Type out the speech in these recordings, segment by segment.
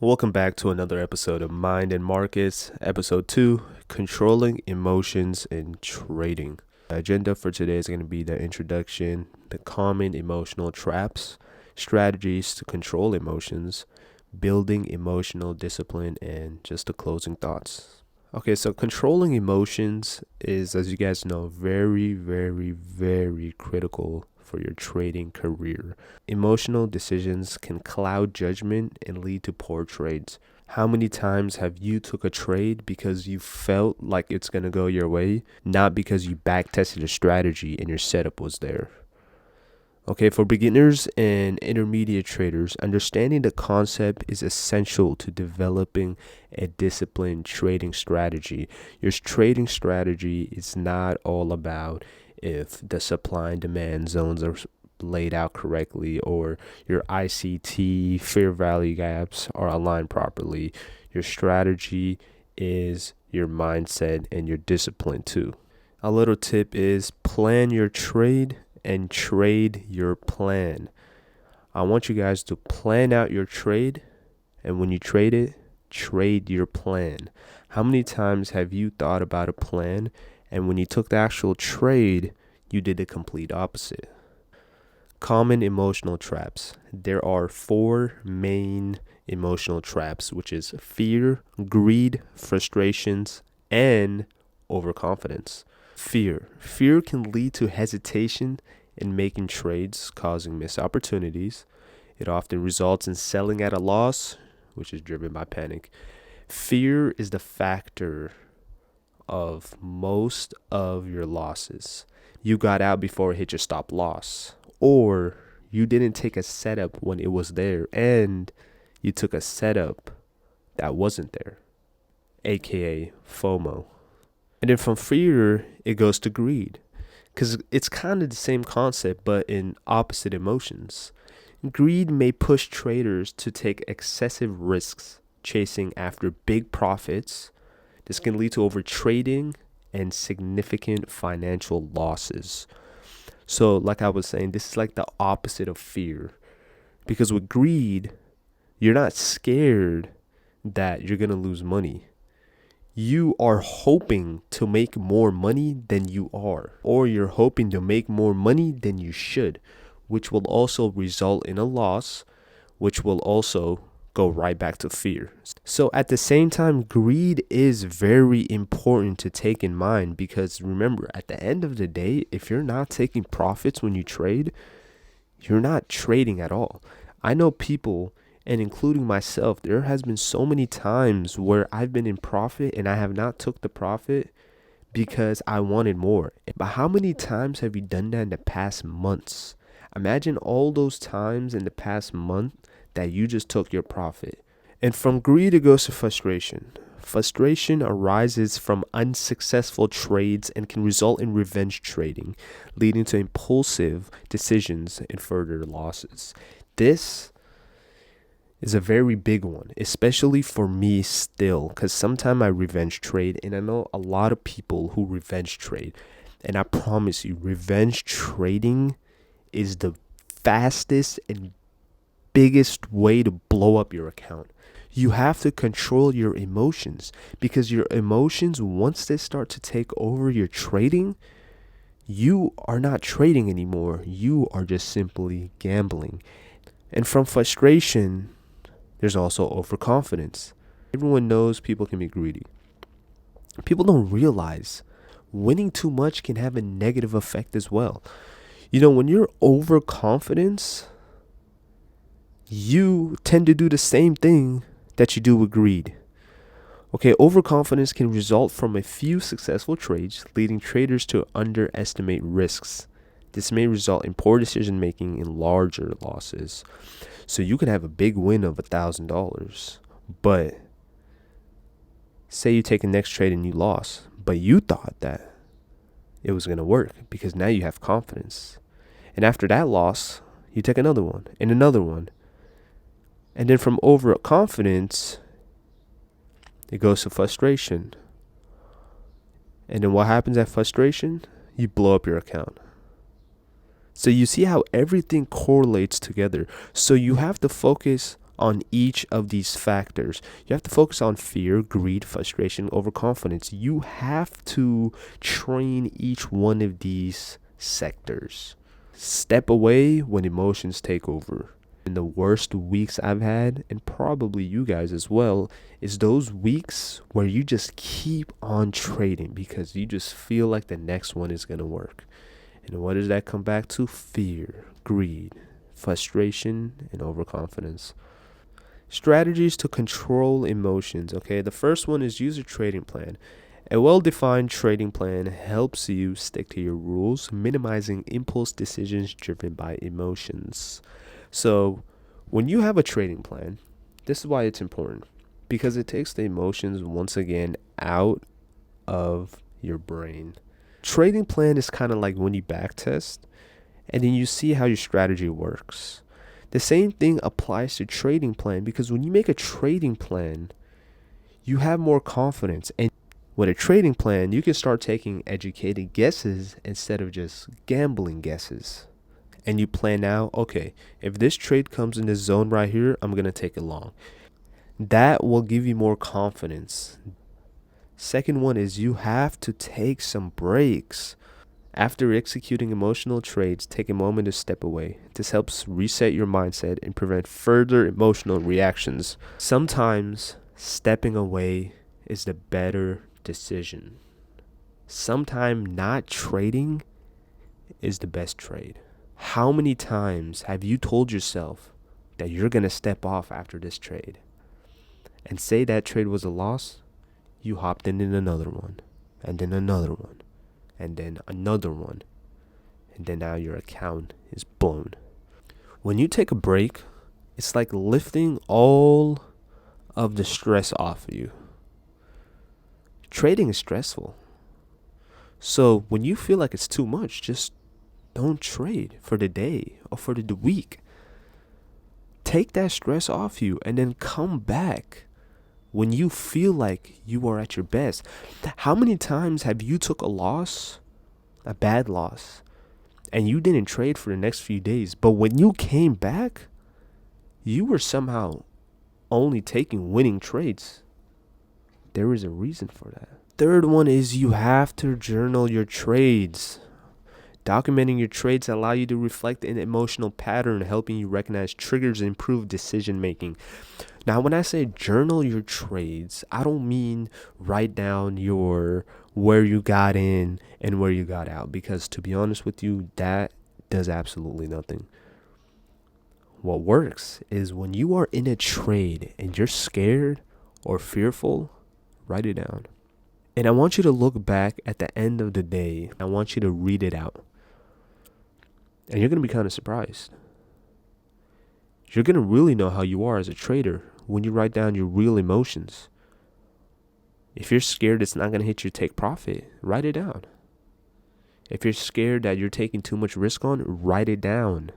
Welcome back to another episode of Mind and Markets, episode 2, Controlling Emotions in Trading. The agenda for today is going to be the introduction, the common emotional traps, strategies to control emotions, building emotional discipline, and just the closing thoughts. Okay, so controlling emotions is, as you guys know, very, very, very critical for your trading career. Emotional decisions can cloud judgment and lead to poor trades. How many times have you took a trade because you felt like it's going to go your way, not because you backtested a strategy and your setup was there? Okay, for beginners and intermediate traders, understanding the concept is essential to developing a disciplined trading strategy. Your trading strategy is not all about if the supply and demand zones are laid out correctly or your ICT fair value gaps are aligned properly. Your strategy is your mindset and your discipline too. A little tip is plan your trade and trade your plan. I want you guys to plan out your trade, and when you trade it, trade your plan. How many times have you thought about a plan, and when you took the actual trade, you did the complete opposite? Common emotional traps. There are 4 main emotional traps, which is fear, greed, frustrations, and overconfidence. Fear. Fear can lead to hesitation in making trades, causing missed opportunities. It often results in selling at a loss, which is driven by panic. Fear is the factor of most of your losses. You got out before it hit your stop loss, or you didn't take a setup when it was there, and you took a setup that wasn't there, aka FOMO. And then from fear, it goes to greed, because it's kind of the same concept, but in opposite emotions. Greed may push traders to take excessive risks, chasing after big profits. This can lead to overtrading and significant financial losses. So, like I was saying, this is like the opposite of fear, because with greed, you're not scared that you're going to lose money. You are hoping to make more money than you are, or you're hoping to make more money than you should, which will also result in a loss, which will also go right back to fear. So at the same time, greed is very important to take in mind, because remember, at the end of the day, if you're not taking profits when you trade, you're not trading at all. I know people, and including myself, there has been so many times where I've been in profit and I have not took the profit because I wanted more. But how many times have you done that in the past months? Imagine all those times in the past month that you just took your profit. And from greed, it goes to frustration. Frustration arises from unsuccessful trades and can result in revenge trading, leading to impulsive decisions and further losses. This is a very big one, especially for me still, because sometimes I revenge trade, and I know a lot of people who revenge trade. And I promise you, revenge trading is the fastest and biggest way to blow up your account. You have to control your emotions, because your emotions, once they start to take over your trading, you are not trading anymore. You are just simply gambling. And from frustration, there's also overconfidence. Everyone knows people can be greedy. People don't realize winning too much can have a negative effect as well. When you're overconfident, you tend to do the same thing that you do with greed. Okay, overconfidence can result from a few successful trades, leading traders to underestimate risks. This may result in poor decision making and larger losses. So you can have a big win of $1,000, but say you take a next trade and you lost, but you thought that it was going to work because now you have confidence. And after that loss, you take another one and another one. And then from overconfidence, it goes to frustration. And then what happens at frustration? You blow up your account. So you see how everything correlates together. So you have to focus on each of these factors. You have to focus on fear, greed, frustration, overconfidence. You have to train each one of these sectors. Step away when emotions take over. In the worst weeks I've had, and probably you guys as well, is those weeks where you just keep on trading because you just feel like the next one is going to work. And what does that come back to? Fear, greed, frustration, and overconfidence. Strategies to control emotions. Okay, the first one is use a trading plan. A well-defined trading plan helps you stick to your rules, minimizing impulse decisions driven by emotions. So when you have a trading plan, this is why it's important, because it takes the emotions once again out of your brain. Trading plan is kind of like when you back test and then you see how your strategy works. The same thing applies to trading plan, because when you make a trading plan, you have more confidence. And with a trading plan, you can start taking educated guesses instead of just gambling guesses. And you plan out, okay, if this trade comes in this zone right here, I'm going to take it long. That will give you more confidence. Second one is you have to take some breaks. After executing emotional trades, take a moment to step away. This helps reset your mindset and prevent further emotional reactions. Sometimes stepping away is the better decision. Sometimes not trading is the best trade. How many times have you told yourself that you're going to step off after this trade? And say that trade was a loss, you hopped in another one, and then another one, and then another one, and then now your account is blown. When you take a break, it's like lifting all of the stress off of you. Trading is stressful. So when you feel like it's too much, just don't trade for the day or for the week. Take that stress off you and then come back when you feel like you are at your best. How many times have you took a loss, a bad loss, and you didn't trade for the next few days, but when you came back, you were somehow only taking winning trades? There is a reason for that. Third one is you have to journal your trades. Documenting your trades allow you to reflect an emotional pattern, helping you recognize triggers and improve decision making. Now, when I say journal your trades, I don't mean write down your where you got in and where you got out, because to be honest with you, that does absolutely nothing. What works is when you are in a trade and you're scared or fearful, write it down. And I want you to look back at the end of the day. I want you to read it out. And you're going to be kind of surprised. You're going to really know how you are as a trader when you write down your real emotions. If you're scared it's not going to hit your take profit, write it down. If you're scared that you're taking too much risk on, write it down.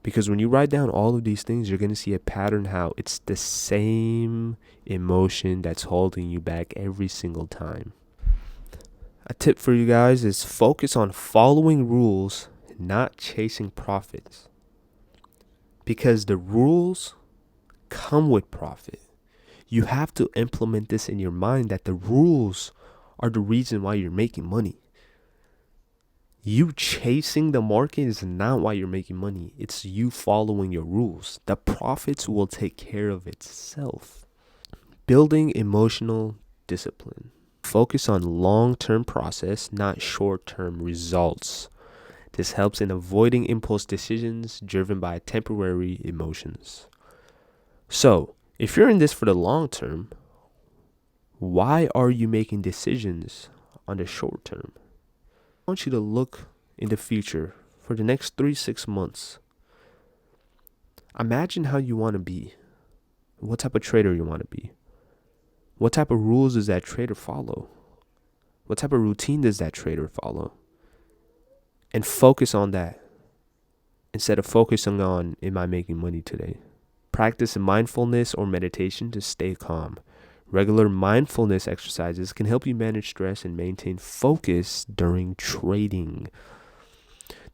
Because when you write down all of these things, you're going to see a pattern how it's the same emotion that's holding you back every single time. A tip for you guys is focus on following rules, not chasing profits. Because the rules come with profit. You have to implement this in your mind that the rules are the reason why you're making money. You chasing the market is not why you're making money. It's you following your rules. The profits will take care of itself. Building emotional discipline. Focus on long-term process, not short-term results. This helps in avoiding impulse decisions driven by temporary emotions. So, if you're in this for the long term, why are you making decisions on the short term? I want you to look in the future for the next 3-6 months. Imagine how you want to be. What type of trader you want to be. What type of rules does that trader follow? What type of routine does that trader follow? And focus on that instead of focusing on, am I making money today? Practice mindfulness or meditation to stay calm. Regular mindfulness exercises can help you manage stress and maintain focus during trading.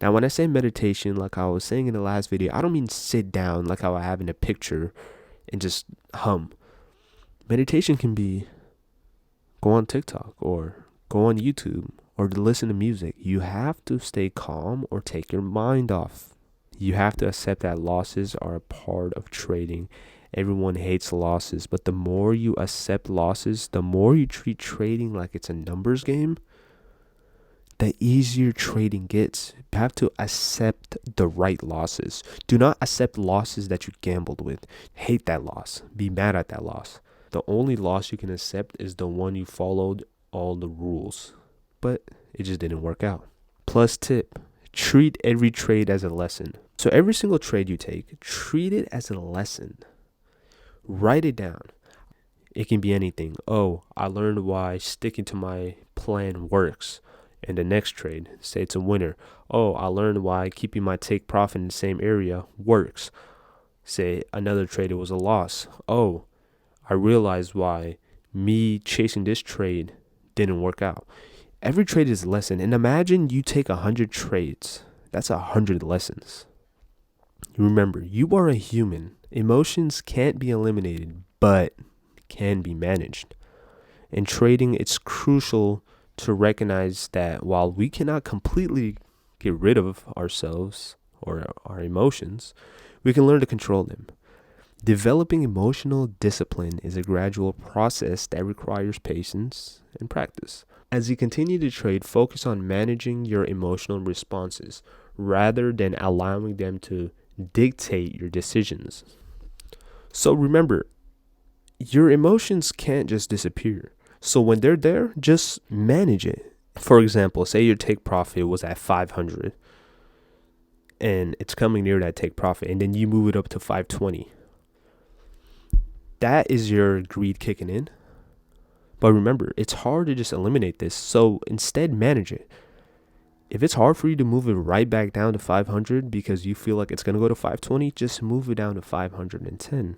Now, when I say meditation, like I was saying in the last video, I don't mean sit down like how I have in a picture and just hum. Meditation can be go on TikTok or go on YouTube or to listen to music. You have to stay calm or take your mind off. You have to accept that losses are a part of trading. Everyone hates losses, but the more you accept losses, the more you treat trading like it's a numbers game, the easier trading gets. You have to accept the right losses. Do not accept losses that you gambled with. Hate that loss. Be mad at that loss. The only loss you can accept is the one you followed all the rules, but it just didn't work out. Plus tip, treat every trade as a lesson. So every single trade you take, treat it as a lesson. Write it down. It can be anything. Oh, I learned why sticking to my plan works. And the next trade, say it's a winner. Oh, I learned why keeping my take profit in the same area works. Say another trade, it was a loss. Oh, I realized why me chasing this trade didn't work out. Every trade is a lesson. And imagine you take 100 trades. That's 100 lessons. Remember, you are a human. Emotions can't be eliminated, but can be managed. In trading, it's crucial to recognize that while we cannot completely get rid of ourselves or our emotions, we can learn to control them. Developing emotional discipline is a gradual process that requires patience and practice. As you continue to trade, focus on managing your emotional responses rather than allowing them to dictate your decisions. So remember, your emotions can't just disappear. So when they're there, just manage it. For example, say your take profit was at 500 and it's coming near that take profit, and then you move it up to 520. That is your greed kicking in. But remember, it's hard to just eliminate this. So instead, manage it. If it's hard for you to move it right back down to 500 because you feel like it's going to go to 520, just move it down to 510.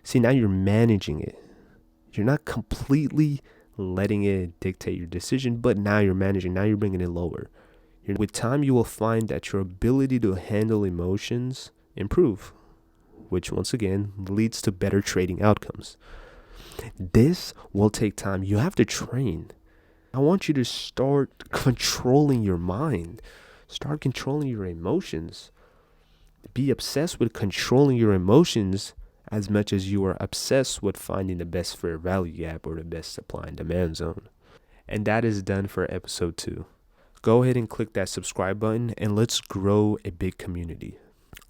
See, now you're managing it. You're not completely letting it dictate your decision, but now you're managing. Now you're bringing it lower. With time, you will find that your ability to handle emotions improve, which once again leads to better trading outcomes. This will take time. You have to train. I want you to start controlling your mind. Start controlling your emotions. Be obsessed with controlling your emotions as much as you are obsessed with finding the best fair value gap or the best supply and demand zone. And that is done for episode 2. Go ahead and click that subscribe button and let's grow a big community.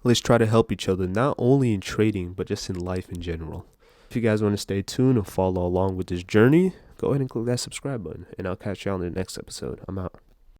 Let's try to help each other, not only in trading, but just in life in general. If you guys want to stay tuned and follow along with this journey, go ahead and click that subscribe button, and I'll catch you on the next episode. I'm out.